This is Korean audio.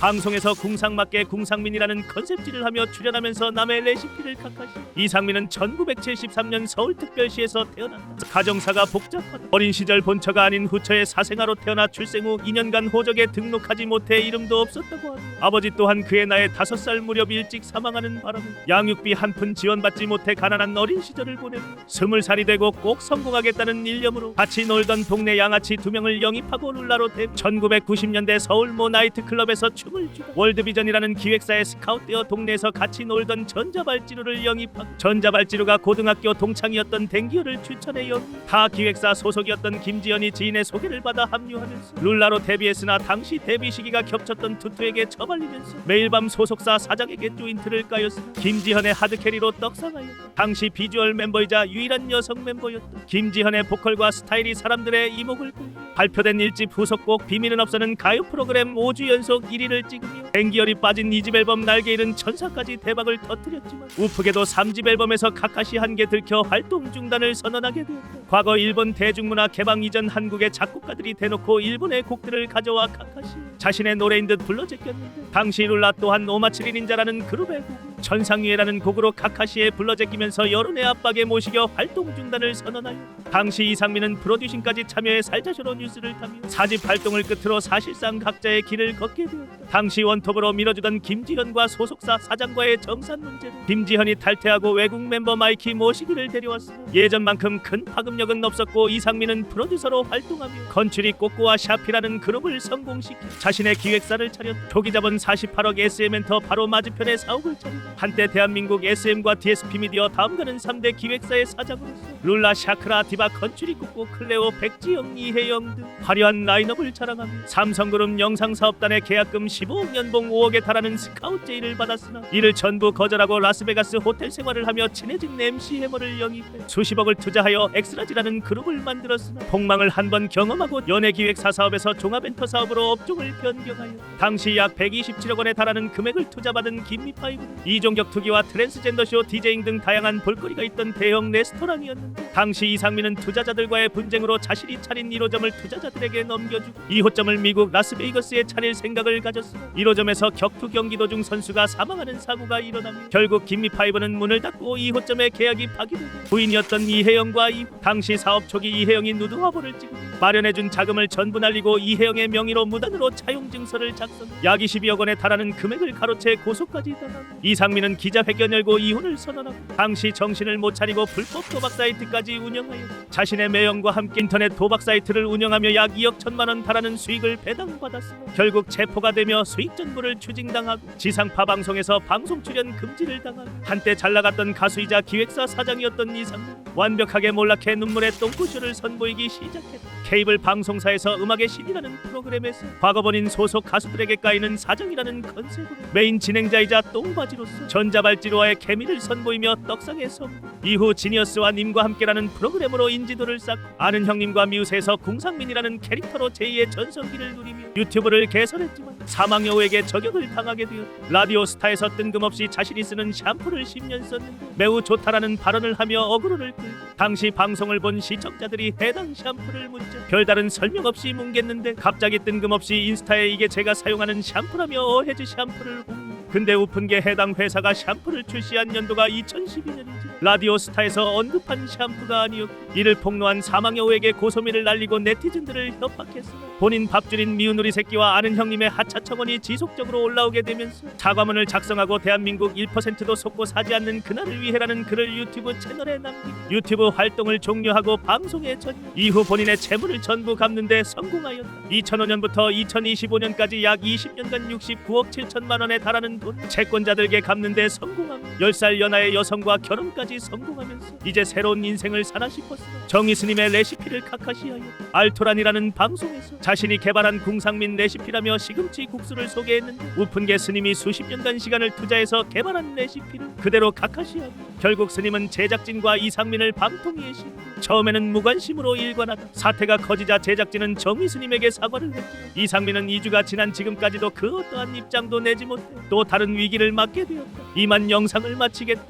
방송에서 궁상맞게 궁상민이라는 컨셉질을 하며 출연하면서 남의 레시피를 카카시. 이상민은 1973년 서울특별시에서 태어났다. 가정사가 복잡하다. 어린 시절 본처가 아닌 후처의 사생아로 태어나 출생 후 2년간 호적에 등록하지 못해 이름도 없었다고 하다. 아버지 또한 그의 나이 5살 무렵 일찍 사망하는 바람에 양육비 한 푼 지원받지 못해 가난한 어린 시절을 보내고 20살이 되고 꼭 성공하겠다는 일념으로 같이 놀던 동네 양아치 2명을 영입하고 룰라로 데뷔. 1990년대 서울 모 나이트클럽에서 춤을 추다 월드비전이라는 기획사에 스카웃되어 동네에서 같이 놀던 전자발찌루를 영입하고 전자발찌루가 고등학교 동창이었던 댕기어를 추천해 영입. 타 기획사 소속이었던 김지현이 지인의 소개를 받아 합류하면서 룰라로 데뷔했으나 당시 데뷔 시기가 겹쳤던 투투에게 처발리면서 매일 밤 소속사 사장에게 조인트를 까였으나 김지현의 하드캐리로 떡상하였다. 당시 비주얼 멤버이자 유일한 여성 멤버였던 김지현의 보컬과 스타일이 사람들의 이목을 끌고 발표된 1집 후속곡 비밀은 없어는 가요 프로그램 5주 연속 1위를 찍으며 댕기열이 빠진 2집 앨범 날개 잃은 천사까지 대박을 터뜨렸지만 우프게도 3집 앨범에서 카카시 한 개 들켜 활동 중단을 선언하게 되었다. 과거 일본 대중문화 개방 이전 한국의 작곡가들이 대놓고 일본의 곡들을 가져와 카카시 자신의 노래인 듯 불러 제꼈는데 당시 룰라 또한 오마츠리 닌자라는 그룹의 곡 천상위에라는 곡으로 카카시에 불러 제끼면서 여론의 압박에 못 이겨 활동 중단을 선언하여 당시 이상민은 프로듀싱까지 참여해 살자쇼로 뉴스를 타며 4집 활동을 끝으로 사실상 각자의 길을 걷게 되었다. 당시 원톱으로 밀어주던 김지현과 소속사 사장과의 정산 문제로 김지현이 탈퇴하고 외국 멤버 마이키 모시기를 데려왔으나 예전만큼 큰 파급력은 없었고 이상민은 프로듀서로 활동하며 건츄리 꼬꼬와 샤피라는 그룹을 성공시켜 자신의 기획사를 차렸다. 초기 자본 48억 SM엔터 바로 맞은편에 사옥을 차리다 한때 대한민국 SM과 DSP 미디어 다음가는 3대 기획사의 사장으로서 룰라, 샤크라, 디바, 건츄리 꼬꼬, 클레오, 백지영, 이혜영 등 화려한 라인업을 자랑하며 삼성그룹 영상사업단의 계약금 15억 연봉 5억에 달하는 스카웃 제의를 받았으나 이를 전부 거절하고 라스베가스 호텔 생활을 하며 친해진 MC 해머를 영입해 수십억을 투자하여 엑스라지라는 그룹을 만들었으나 폭망을 한 번 경험하고 연예기획사 사업에서 종합엔터 사업으로 업종을 변경하여 당시 약 127억 원에 달하는 금액을 투자받은 김미파이브는 이종격 투기와 트랜스젠더쇼 디제잉 등 다양한 볼거리가 있던 대형 레스토랑이었는데 당시 이상민은 투자자들과의 분쟁으로 자신이 차린 1호점을 투자자들에게 넘겨주고 2호점을 미국 라스베이거스에 차릴 생각을 가졌으나 1호점에서 격투 경기 도중 선수가 사망하는 사고가 일어나며 결국 김미파이브는 문을 닫고 2호점의 계약이 파기되고 부인이었던 이혜영과 이후 당시 사업 초기 이혜영이 누드 화보를 찍고 마련해준 자금을 전부 날리고 이혜영의 명의로 무단으로 차용 증서를 작성 약 22억 원에 달하는 금액을 가로채 고소까지 당하고 이상민은 기자회견 열고 이혼을 선언하고 당시 정신을 못 차리고 불법 도박 사이트까지 운영하여 자신의 매형과 함께 인터넷 도박 사이트를 운영하며 약 2억 1천만 원 달하는 수익을 배당받았으나 결국 체포가 되며 수익 전부를 추징당하고 지상파 방송에서 방송 출연 금지를 당하고 한때 잘나갔던 가수이자 기획사 사장이었던 이상민 완벽하게 몰락해 눈물의 똥꼬쇼를 선보이기 시작했다. 케이블 방송사에서 음악의 신이라는 프로그램에서 과거본인 소속 가수들에게 까이는 사장이라는 컨셉으로 메인 진행자이자 똥바지로서 전자발찌루와의 케미를 선보이며 떡상의 성공. 이후 지니어스와 님과 함께라는 프로그램으로 인지도를 쌓고 아는 형님과 미우새에서 궁상민이라는 캐릭터로 제2의 전성기를 누리며 유튜브를 개설했지만 사망여우에게 저격을 당하게 되었다. 라디오 스타에서 뜬금없이 자신이 쓰는 샴푸를 10년 썼는데 매우 좋다라는 발언을 하며 어그로를 끌고 당시 방송을 본 시청자들이 해당 샴푸를 묻자 별다른 설명 없이 뭉갰는데 갑자기 뜬금없이 인스타에 이게 제가 사용하는 샴푸라며 어헤즈 샴푸를 홍보. 근데 웃픈 게 해당 회사가 샴푸를 출시한 연도가 2012년이지 라디오 스타에서 언급한 샴푸가 아니었고 이를 폭로한 사망여우에게 고소미를 날리고 네티즌들을 협박했으나 본인 밥줄인 미운우리 새끼와 아는 형님의 하차 청원이 지속적으로 올라오게 되면서 사과문을 작성하고 대한민국 1%도 속고 사지 않는 그날을 위해라는 글을 유튜브 채널에 남기고 유튜브 활동을 종료하고 방송에 전념. 이후 본인의 채무를 전부 갚는 데 성공하였다. 2005년부터 2025년까지 약 20년간 69억 7천만 원에 달하는 돈 채권자들에게 갚는 데 성공하며 10살 연하의 여성과 결혼까지 성공하면서 이제 새로운 인생을 사나 싶었으나 정의 스님의 레시피를 카카시하여 알토란이라는 방송에서 자신이 개발한 궁상민 레시피라며 시금치 국수를 소개했는데 웃픈 게 스님이 수십 년간 시간을 투자해서 개발한 레시피를 그대로 카카시하고 결국 스님은 제작진과 이상민을 방통위에 싣고 처음에는 무관심으로 일관하다 사태가 커지자 제작진은 정의 스님에게 사과를 했지만 이상민은 2주가 지난 지금까지도 그 어떠한 입장도 내지 못해 또 다른 위기를 맞게 되었다. 이만 영상을 마치겠다.